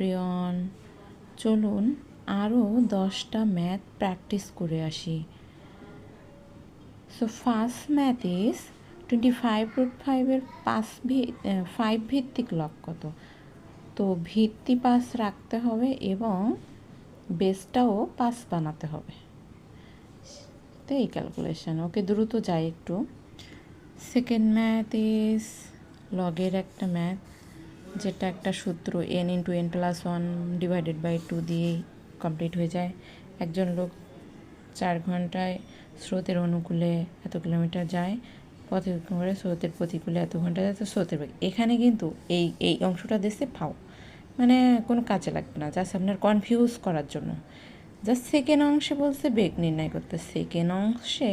প্রিয়ন, চলুন আরও 10টা ম্যাথ প্র্যাকটিস করে আসি। সো ফার্স্ট ম্যাথ ইজ 25√5 এর 5 ভিত্তিক লব কত? তো ভিত্তি 5 রাখতে হবে এবং বেসটাও 5 বানাতে হবে। তো এই ক্যালকুলেশন। ওকে, দ্রুত যাই একটু। সেকেন্ড ম্যাথ ইজ লগের একটা ম্যাথ, যেটা একটা সূত্র n×n+1 /2 দিয়েই কমপ্লিট হয়ে যায়। একজন লোক 4 ঘন্টায় স্রোতের অনুকূলে এত কিলোমিটার যায়, পথে করে স্রোতের প্রতিকূলে এত ঘন্টা যায়, তো স্রোতের বেগ। এখানে কিন্তু এই অংশটা দিচ্ছে ফাও, মানে কোনো কাজে লাগবে না, জাস্ট আপনার কনফিউজ করার জন্য। জাস্ট সেকেন্ড অংশে বলছে বেগ নির্ণয় করতে। সেকেন্ড অংশে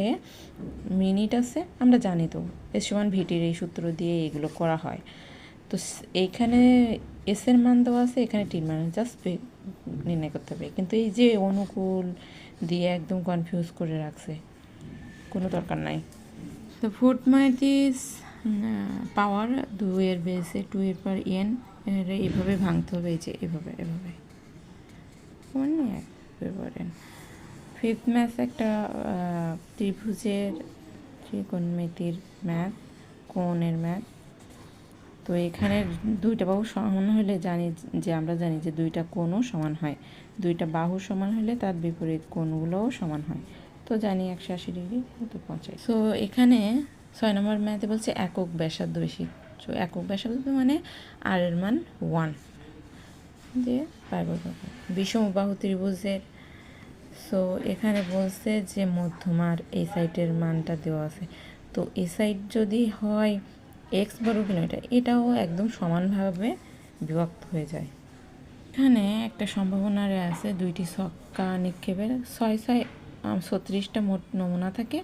মিনিট আছে, আমরা জানি তো S=VTর এই সূত্র দিয়ে এগুলো করা হয়। তো এইখানে এসের মান দেওয়া আছে, এখানে টির মান, জাস্ট বেগ নির্ণয় করতে হবে। কিন্তু এই যে অনুকূল দিয়ে একদম কনফিউজ করে রাখছে, কোনো দরকার নাই। তো ফোর্থ ম্যাথ ইজ পাওয়ার 2 এর বেসে 2 এর পর n, এভাবে ভাঙতে হবে, এই যে এভাবে এভাবে করেন। ফিফথ ম্যাথ একটা ত্রিভুজের ত্রিকোণমিতির ম্যাথ, কোণের ম্যাথ। তো এখানে দুইটা বাহু সমান হলে আমরা জানি যে দুইটা কোণও সমান হয়। দুইটা বাহু সমান হলে তার বিপরীত কোণগুলোও সমান হয়। তো জানি 180 ডিগ্রি তো 50। সো এখানে 6 নম্বর ম্যাথে বলছে একক ব্যাসার্ধ বেশি। সো একক ব্যাসার্ধ মানে আর এর মান 1 দিয়ে বিষমবাহু ত্রিভুজের। সো এখানে বলছে যে মধ্যমার এই সাইডের মানটা দেওয়া আছে। তো এই সাইড যদি হয় x বর্গ কিলোমিটার, এটাও একদম সমানভাবে বিভক্ত হয়ে যায়। এখানে একটা সম্ভাবনা আছে, দুইটি ছক্কা নিক্ষেপের 36টা মোট নমুনা থাকে,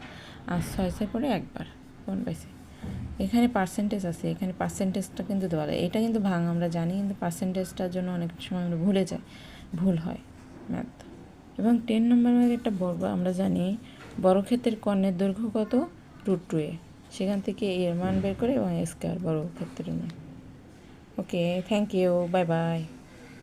আর 6 পরে একবার কোন পাইছে। এখানে পার্সেন্টেজ আছে, এখানে পার্সেন্টেজটা কিন্তু দেওয়া যায়। এটা কিন্তু ভাঙ আমরা জানি, কিন্তু পার্সেন্টেজটার জন্য অনেক সময় আমরা ভুলে যাই, ভুল হয় ম্যাথ। এবং 10 নম্বর ম্যাথ একটা বর্গ, আমরা জানি বর্গক্ষেত্রের কর্ণের দৈর্ঘ্য কত, √2a। সেখান থেকে এর মান বের করে এবং স্কয়ার বর্গক্ষেত্রের মান। ওকে, থ্যাংক ইউ, বাই বাই।